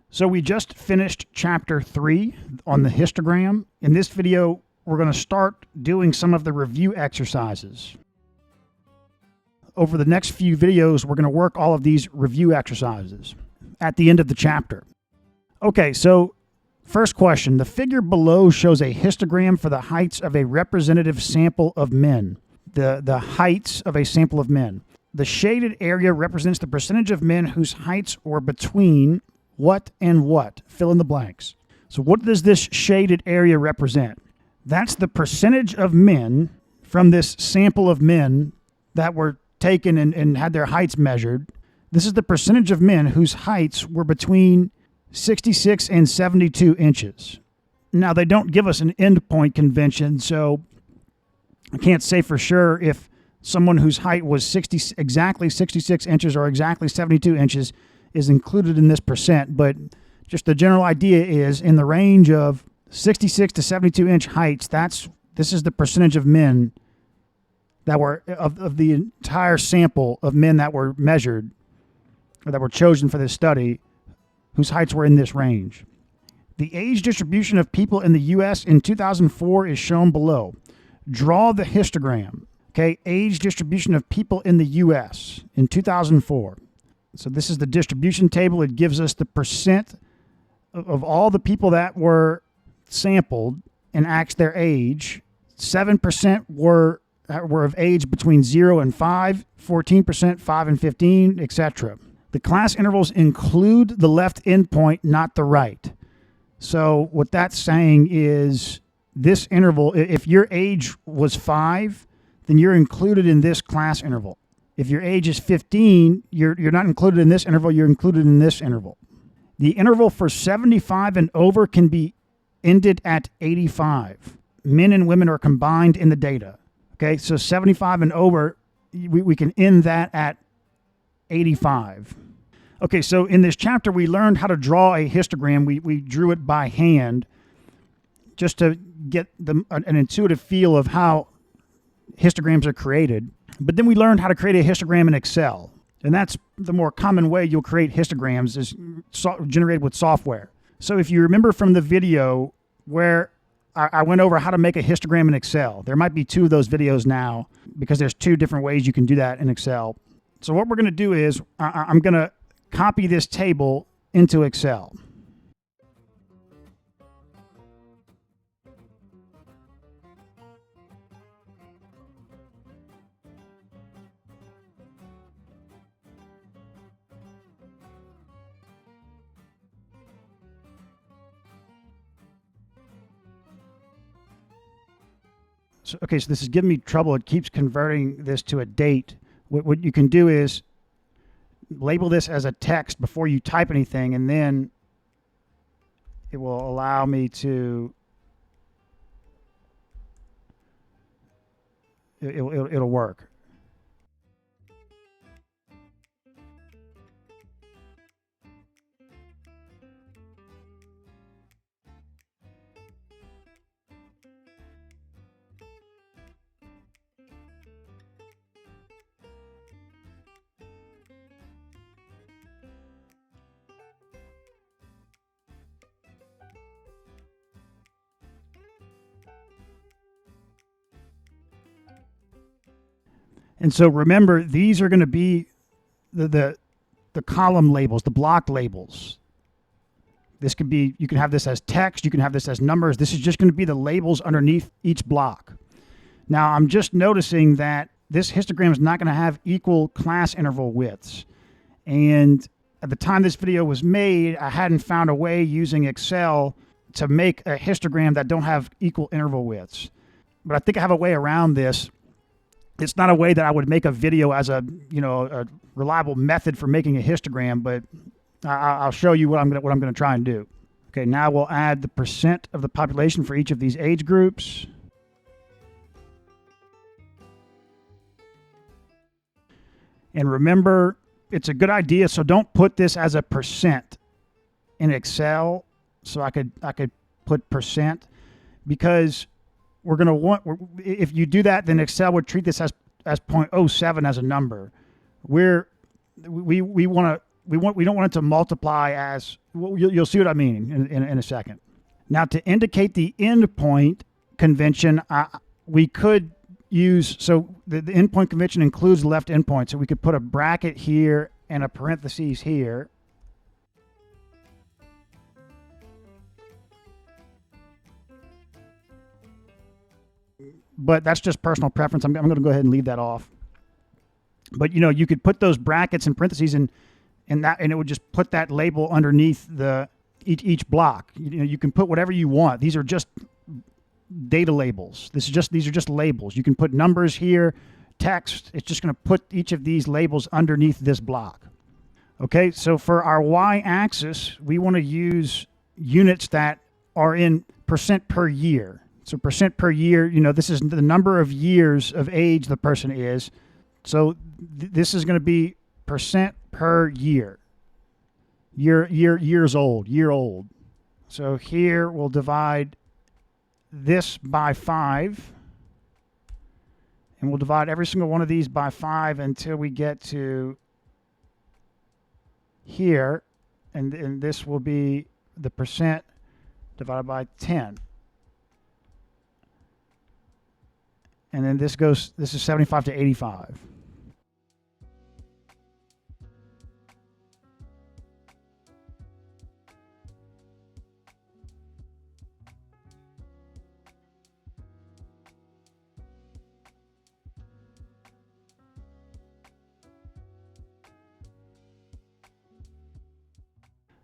So we just finished chapter 3 on the histogram. In this video, we're going to start doing some of the review exercises. Over the next few videos, we're going to work all of these review exercises at the end of the chapter. Okay, so first question. The figure below shows a histogram for the heights of a representative sample of men. The heights of a sample of men. The shaded area represents the percentage of men whose heights were between what and what? Fill in the blanks. So what does this shaded area represent? That's the percentage of men from this sample of men that were taken and had their heights measured. This is the percentage of men whose heights were between 66 and 72 inches. Now, they don't give us an endpoint convention, so I can't say for sure if someone whose height was exactly 66 inches or exactly 72 inches is included in this percent, but just the general idea is in the range of 66 to 72 inch heights, this is the percentage of men that were of the entire sample of men that were measured or that were chosen for this study whose heights were in this range. The age distribution of people in the U.S. in 2004 is shown below. Draw the histogram. Okay, age distribution of people in the U.S. in 2004. So this is the distribution table. It gives us the percent of all the people that were sampled and asked their age. 7% were of age between 0 and 5, 14%, 5 and 15, etc. The class intervals include the left endpoint, not the right. So what that's saying is this interval, if your age was 5, then you're included in this class interval. If your age is 15, you're not included in this interval, you're included in this interval. The interval for 75 and over can be ended at 85. Men and women are combined in the data. Okay, so 75 and over, we can end that at 85. Okay, so in this chapter, we learned how to draw a histogram. We drew it by hand just to get an intuitive feel of how histograms are created. But then we learned how to create a histogram in Excel. And that's the more common way you'll create histograms is generated with software. So if you remember from the video where I went over how to make a histogram in Excel, there might be 2 of those videos now because there's 2 different ways you can do that in Excel. So what we're going to do is I'm going to copy this table into Excel. So this is giving me trouble. It keeps converting this to a date. What you can do is label this as a text before you type anything, and then it will allow me to, it'll work. And so remember, these are going to be the column labels, the block labels. This could be, you can have this as text, you can have this as numbers. This is just going to be the labels underneath each block. Now, I'm just noticing that this histogram is not going to have equal class interval widths. And at the time this video was made, I hadn't found a way using Excel to make a histogram that don't have equal interval widths. But I think I have a way around this. It's not a way that I would make a video as a reliable method for making a histogram, but I'll show you what I'm going to try and do. Okay, now we'll add the percent of the population for each of these age groups. And remember, it's a good idea, so don't put this as a percent in Excel. So I could put percent, because we're going to want, if you do that, then Excel would treat this as 0.07 as a number. We want to we don't want it to multiply as, well, you'll see what I mean in a second. Now, to indicate the endpoint convention, we could use, so the endpoint convention includes left endpoint, so we could put a bracket here and a parentheses here. But that's just personal preference. I'm going to go ahead and leave that off. But you could put those brackets and parentheses and it would just put that label underneath each block. You can put whatever you want. These are just data labels. These are just labels. You can put numbers here, text. It's just going to put each of these labels underneath this block. Okay, so for our y-axis, we want to use units that are in percent per year. So percent per year, this is the number of years of age the person is. So this is going to be percent per year. Years old, year old. So here we'll divide this by 5. And we'll divide every single one of these by 5 until we get to here. And this will be the percent divided by 10. And then this is 75 to 85.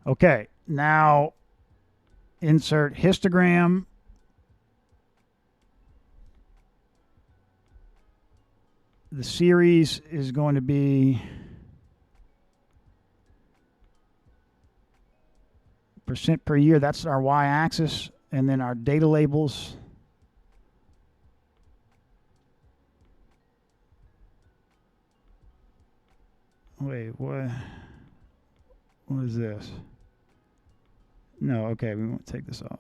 Okay, now insert histogram. The series is going to be percent per year. That's our y-axis. And then our data labels. Wait, what is this? No, okay, we won't take this off.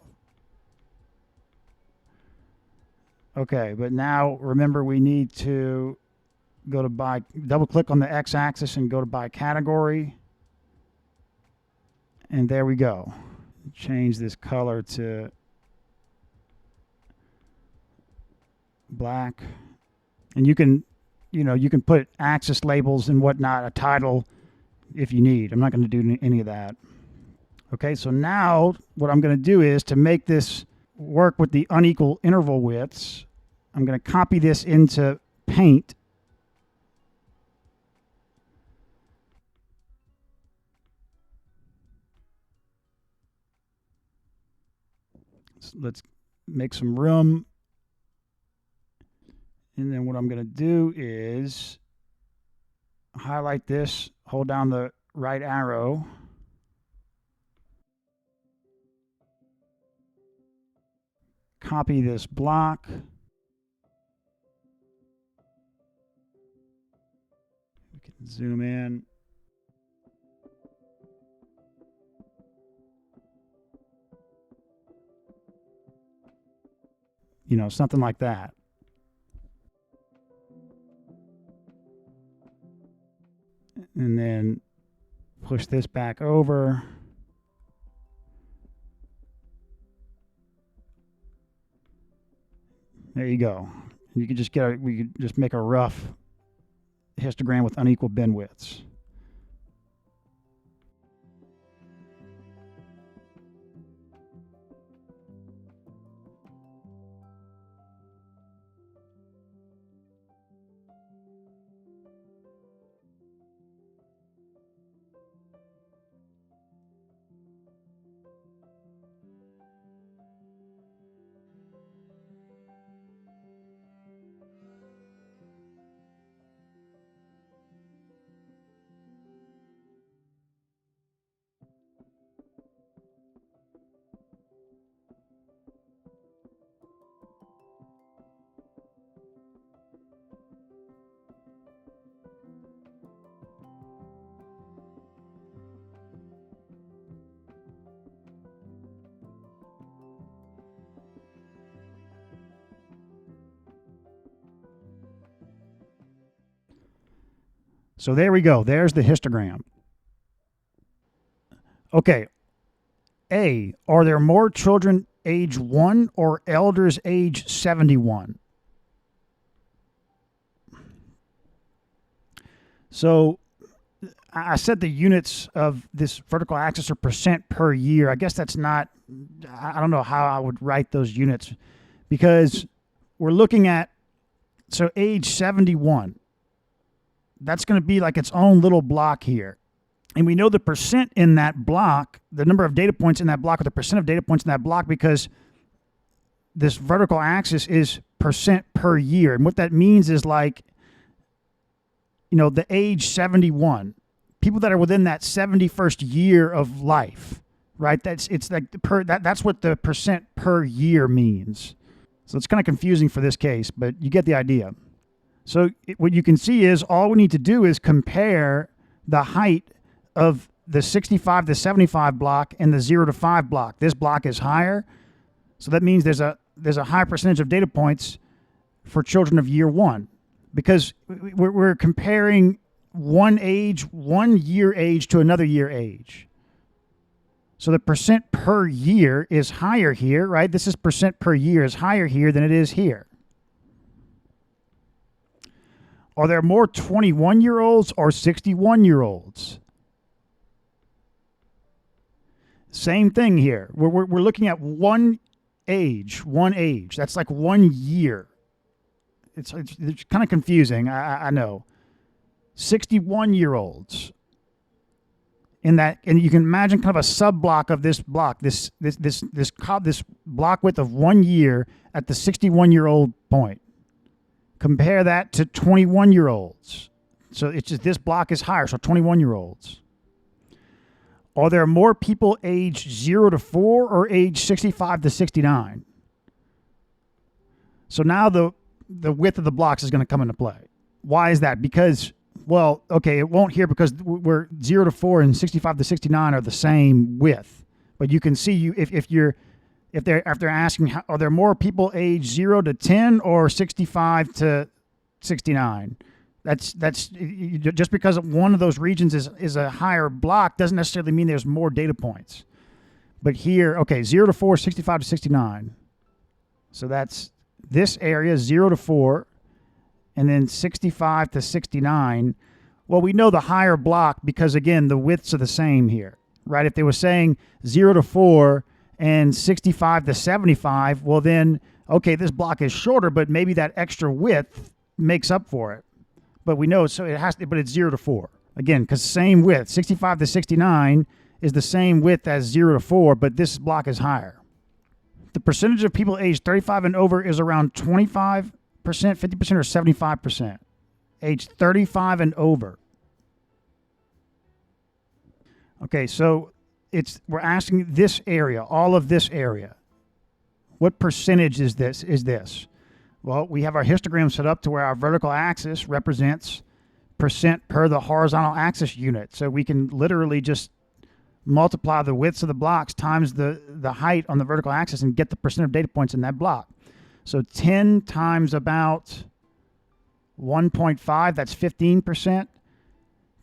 Okay, but now remember we need to go to double click on the x-axis and go to by category. And there we go. Change this color to black. And you can put axis labels and whatnot, a title if you need. I'm not going to do any of that. Okay, so now what I'm going to do is to make this work with the unequal interval widths, I'm going to copy this into Paint. Let's make some room. And then what I'm going to do is highlight this, hold down the right arrow. Copy this block. We can zoom in. Something like that. And then push this back over. There you go. You could just we could just make a rough histogram with unequal bin widths. So there we go. There's the histogram. Okay. A, are there more children age 1 or elders age 71? So I said the units of this vertical axis are percent per year. I guess that's not, I don't know how I would write those units, because we're looking at, so age 71, that's going to be like its own little block here. And we know the percent in that block, the number of data points in that block, or the percent of data points in that block, because this vertical axis is percent per year. And what that means is, like, you know, the age 71, people that are within that 71st year of life, right? It's like that's what the percent per year means. So it's kind of confusing for this case, but you get the idea. So what you can see is all we need to do is compare the height of the 65 to 75 block and the 0 to 5 block. This block is higher, so that means there's a high percentage of data points for children of year 1, because we're comparing one year age to another year age. So the percent per year is higher here, right? This is percent per year is higher here than it is here. Are there more 21-year-olds or 61-year-olds? Same thing here. We're looking at one age. That's like 1 year. It's kind of confusing, I know. 61-year-olds. In that, and you can imagine kind of a sub block of this block, this block width of 1 year at the 61-year-old point. Compare that to 21-year-olds. So it's just this block is higher, so 21-year-olds. Are there more people age 0 to 4 or age 65 to 69? So now the width of the blocks is going to come into play. Why is that? Because, well, okay, it won't here because we're 0 to 4 and 65 to 69 are the same width. But you can see if they're asking, are there more people age 0 to 10 or 65 to 69? That's just because one of those regions is a higher block doesn't necessarily mean there's more data points. But here, okay, 0 to 4, 65 to 69. So that's this area, 0 to 4, and then 65 to 69. Well, we know the higher block because, again, the widths are the same here, right? If they were saying 0 to 4 and 65 to 75, well then, okay, this block is shorter, but maybe that extra width makes up for it. But we know, so it has to, but it's 0 to 4. Again, because same width, 65 to 69 is the same width as 0 to 4, but this block is higher. The percentage of people aged 35 and over is around 25%, 50%, or 75%. Age 35 and over. Okay, so we're asking this area, all of this area. What percentage is this? Well, we have our histogram set up to where our vertical axis represents percent per the horizontal axis unit. So we can literally just multiply the widths of the blocks times the height on the vertical axis and get the percent of data points in that block. So 10 times about 1.5, that's 15%.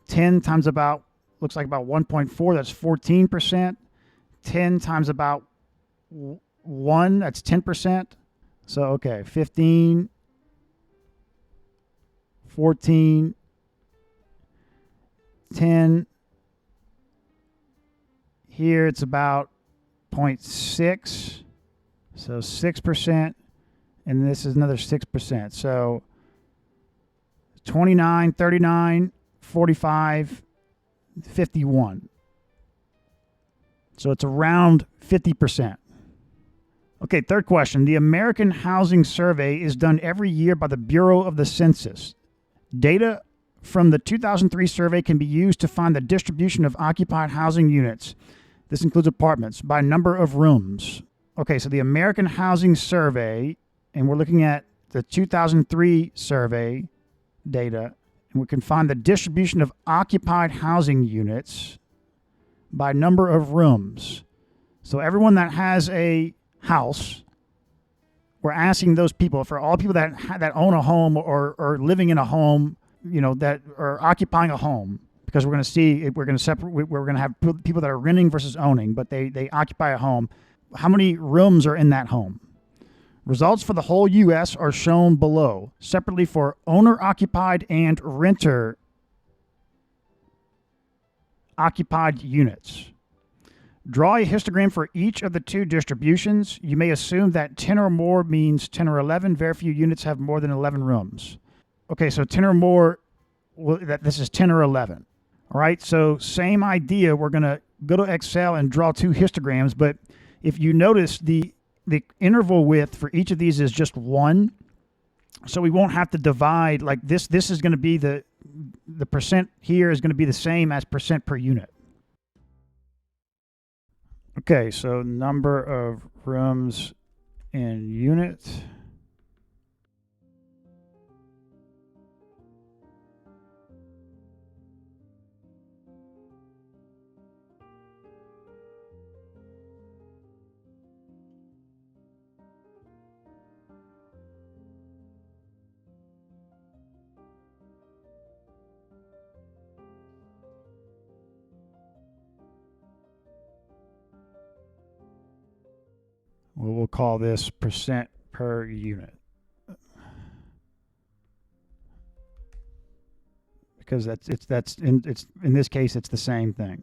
10 times about, looks like about 1.4, that's 14%. 10 times about 1, that's 10%. So, okay, 15, 14, 10. Here it's about 0.6, so 6%, and this is another 6%. So 29, 39, 45, 51. So it's around 50%. Okay, third question. The American Housing Survey is done every year by the Bureau of the Census. Data from the 2003 survey can be used to find the distribution of occupied housing units. This includes apartments by number of rooms. Okay, so the American Housing Survey, and we're looking at the 2003 survey data, and we can find the distribution of occupied housing units by number of rooms. So everyone that has a house, we're asking those people, for all people that own a home or living in a home, you know, that are occupying a home, because we're going to see, we're going to separate, we're going to have people that are renting versus owning, but they occupy a home. How many rooms are in that home? Results for the whole U.S. are shown below, separately for owner-occupied and renter-occupied units. Draw a histogram for each of the two distributions. You may assume that 10 or more means 10 or 11. Very few units have more than 11 rooms. Okay, so 10 or more, this is 10 or 11. All right, so same idea. We're going to go to Excel and draw two histograms, but if you notice, the interval width for each of these is just 1. So we won't have to divide like this. This is going to be the percent here is going to be the same as percent per unit. Okay, so number of rooms in units. We'll call this percent per unit, because in this case it's the same thing.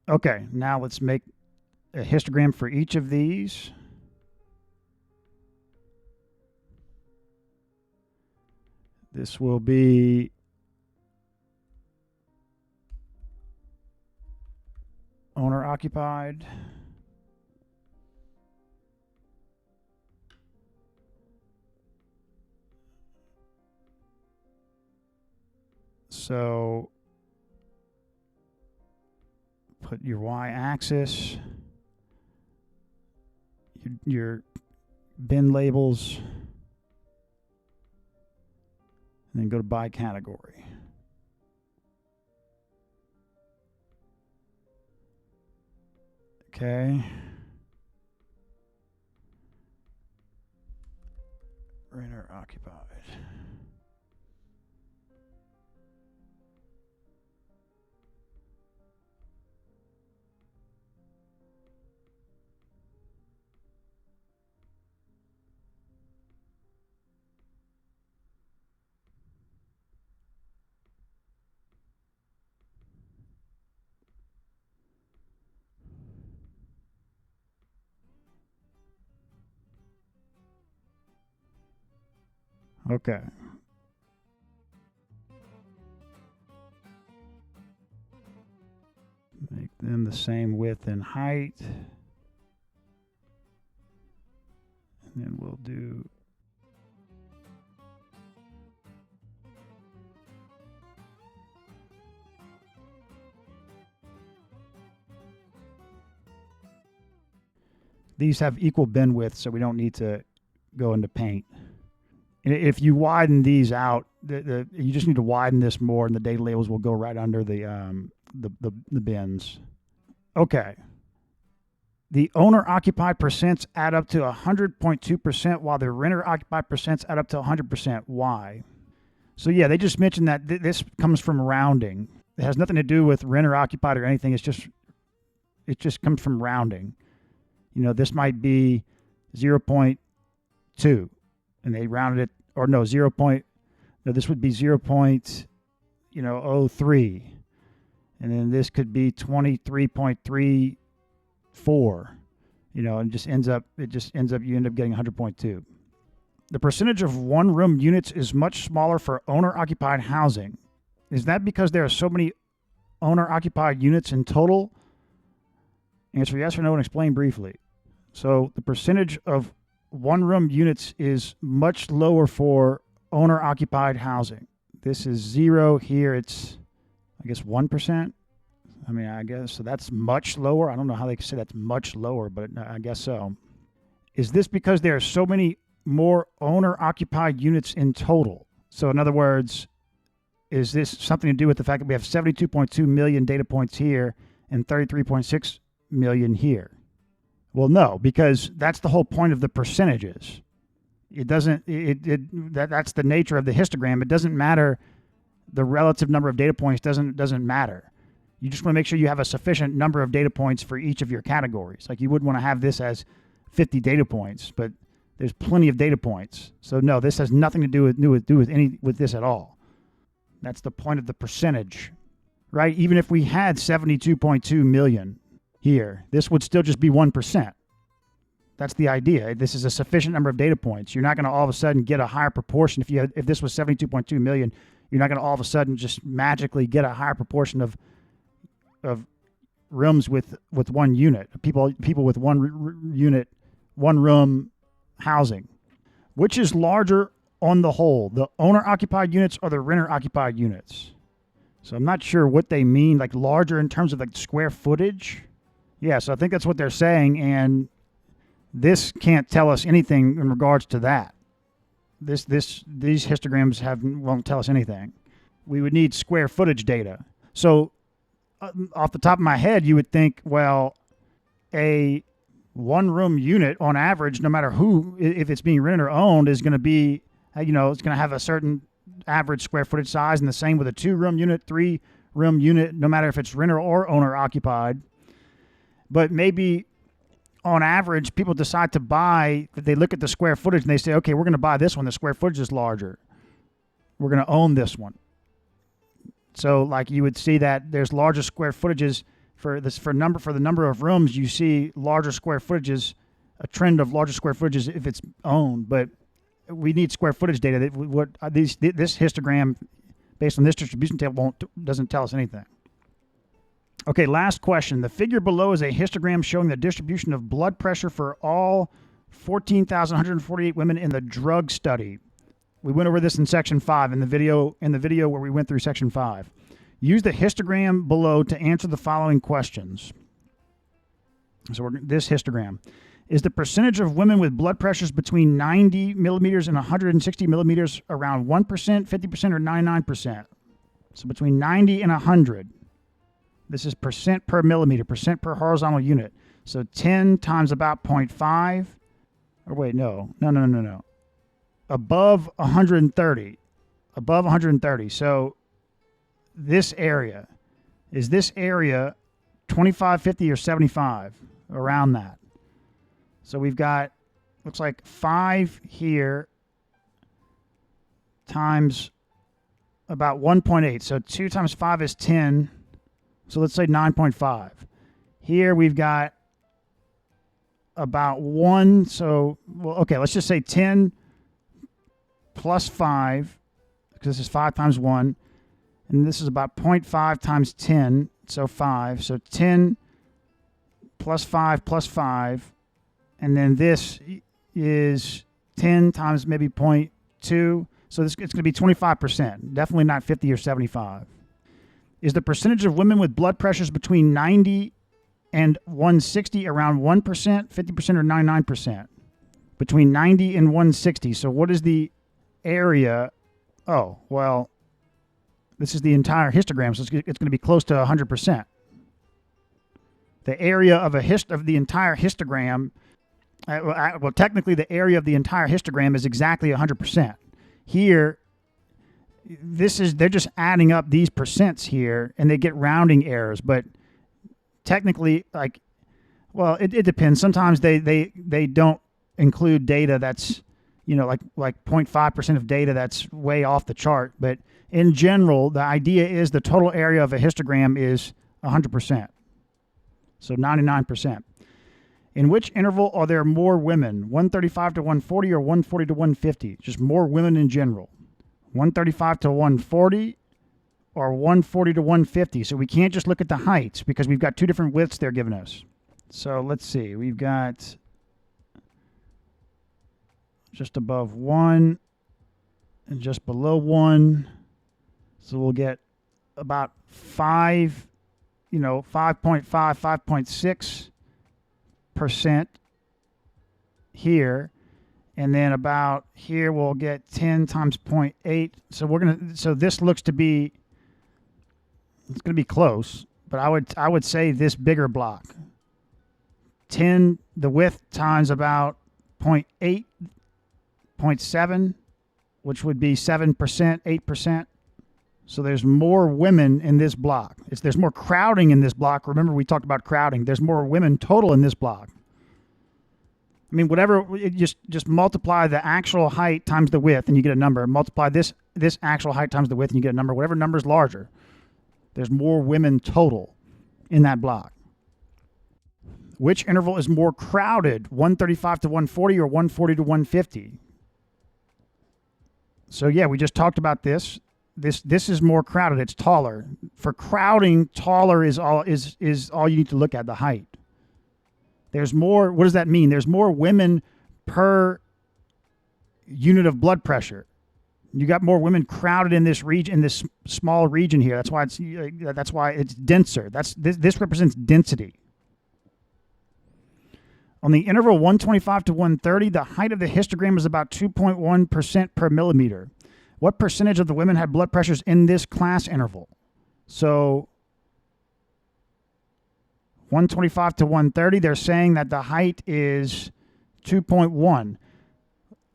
Okay, now let's make a histogram for each of these. This will be owner-occupied. So put your y-axis, your bin labels, and then go to by category. Okay. Renter occupied. Okay. Make them the same width and height. And then we'll do these have equal bin width, so we don't need to go into paint. If you widen these out, you just need to widen this more, and the data labels will go right under the bins. Okay. The owner-occupied percents add up to 100.2%, while the renter-occupied percents add up to 100%. Why? So yeah, they just mentioned that this comes from rounding. It has nothing to do with renter-occupied or anything. It just comes from rounding. You know, this might be 0.2. And they rounded it, or no, this would be 0.03. And then this could be 23.34, and it end up getting 100.2. The percentage of one-room units is much smaller for owner-occupied housing. Is that because there are so many owner-occupied units in total? Answer yes or no and explain briefly. So the percentage of one-room units is much lower for owner-occupied housing. This is 0. Here it's, I guess, 1%. I guess, so that's much lower. I don't know how they can say that's much lower, but I guess so. Is this because there are so many more owner-occupied units in total? So in other words, is this something to do with the fact that we have 72.2 million data points here and 33.6 million here? Well, no, because that's the whole point of the percentages. It doesn't, that's the nature of the histogram. It doesn't matter. The relative number of data points doesn't matter. You just want to make sure you have a sufficient number of data points for each of your categories. Like you wouldn't want to have this as 50 data points, but there's plenty of data points. So no, this has nothing to do with this at all. That's the point of the percentage, right? Even if we had 72.2 million here, this would still just be 1%. That's the idea. This is a sufficient number of data points. You're not going to all of a sudden get a higher proportion. If this was 72.2 million, you're not going to all of a sudden just magically get a higher proportion of rooms with one unit. People with one unit, one room housing. Which is larger on the whole, the owner-occupied units or the renter-occupied units? So I'm not sure what they mean, like larger in terms of like square footage. Yeah, so I think that's what they're saying, and this can't tell us anything in regards to that. These histograms won't tell us anything. We would need square footage data. So off the top of my head, you would think, well, a one-room unit on average, no matter who, if it's being rented or owned, is going to be, it's going to have a certain average square footage size, and the same with a two-room unit, three-room unit, no matter if it's renter or owner-occupied. But maybe on average, people decide to buy, they look at the square footage and they say, okay, we're going to buy this one. The square footage is larger. We're going to own this one. So like you would see that there's larger square footages for the number of rooms. You see larger square footages, a trend of larger square footages if it's owned, but we need square footage data. This histogram based on this distribution table doesn't tell us anything. Okay, last question. The figure below is a histogram showing the distribution of blood pressure for all 14,148 women in the drug study. We went over this in section 5 in the video where we went through section 5. Use the histogram below to answer the following questions. So this histogram. Is the percentage of women with blood pressures between 90 millimeters and 160 millimeters around 1%, 50%, or 99%? So between 90 and 100. This is percent per millimeter, percent per horizontal unit. So 10 times about 0.5. Or wait, no. Above 130. Above 130. So this area, is this area 25, 50, or 75? Around that. So we've got, looks like 5 here times about 1.8. So 2 times 5 is 10. So let's say 9.5. Here we've got about 1. So, well, okay, let's just say 10 plus 5, because this is 5 times 1. And this is about 0.5 times 10, so 5. So 10 plus 5 plus 5. And then this is 10 times maybe 0.2. So it's going to be 25%. Definitely not 50 or 75. Is the percentage of women with blood pressures between 90 and 160 around 1%, 50%, or 99%? Between 90 and 160. So what is the area? Oh, well, this is the entire histogram, so it's going to be close to 100%. The area of the entire histogram, well, technically the area of the entire histogram is exactly 100%. Here, they're just adding up these percents here, and they get rounding errors. But technically, like, well, it depends. Sometimes they don't include data that's, like 0.5% of data that's way off the chart. But in general, the idea is the total area of a histogram is 100%. So 99%. In which interval are there more women? 135 to 140 or 140 to 150? Just more women in general. 135 to 140 or 140 to 150. So we can't just look at the heights because we've got two different widths they're giving us. So let's see. We've got just above 1 and just below 1. So we'll get about 5, 5.5, 5.6% here. And then about here we'll get 10 times 0.8. So this looks to be, it's going to be close, but I would say this bigger block. 10, the width times about 0.8, 0.7, which would be 7%, 8%. So there's more women in this block. There's more crowding in this block. Remember, we talked about crowding. There's more women total in this block. I mean, whatever, just multiply the actual height times the width and you get a number. Multiply this actual height times the width and you get a number. Whatever number is larger, there's more women total in that block. Which interval is more crowded, 135 to 140 or 140 to 150? So yeah, we just talked about this. This is more crowded. It's taller. For crowding, taller is all you need to look at, the height. There's more. What does that mean? There's more women per unit of blood pressure. You got more women crowded in this region, in this small region here. That's why it's denser. This represents density. On the interval 125 to 130, the height of the histogram is about 2.1% per millimeter. What percentage of the women had blood pressures in this class interval? So 125 to 130, they're saying that the height is 2.1.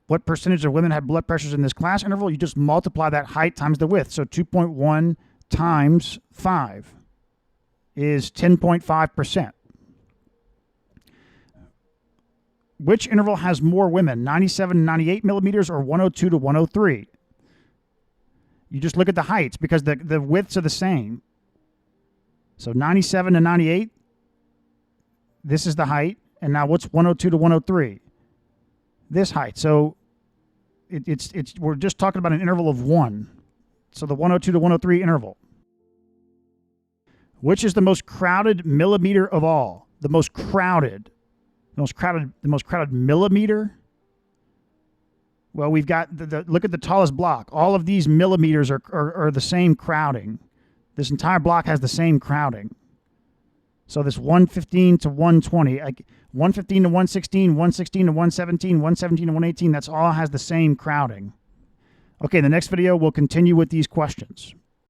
What percentage of women had blood pressures in this class interval? You just multiply that height times the width. So 2.1 times 5 is 10.5%. Which interval has more women, 97 to 98 millimeters or 102 to 103? You just look at the heights because the widths are the same. So 97 to 98, this is the height. And now what's 102 to 103? This height. So we're just talking about an interval of 1. So the 102 to 103 interval. Which is the most crowded millimeter of all? The most crowded millimeter. Well, we've got look at the tallest block. All of these millimeters are the same crowding. This entire block has the same crowding. So this 115 to 120, 115 to 116, 116 to 117, 117 to 118, that's all has the same crowding. Okay, in the next video, we'll continue with these questions.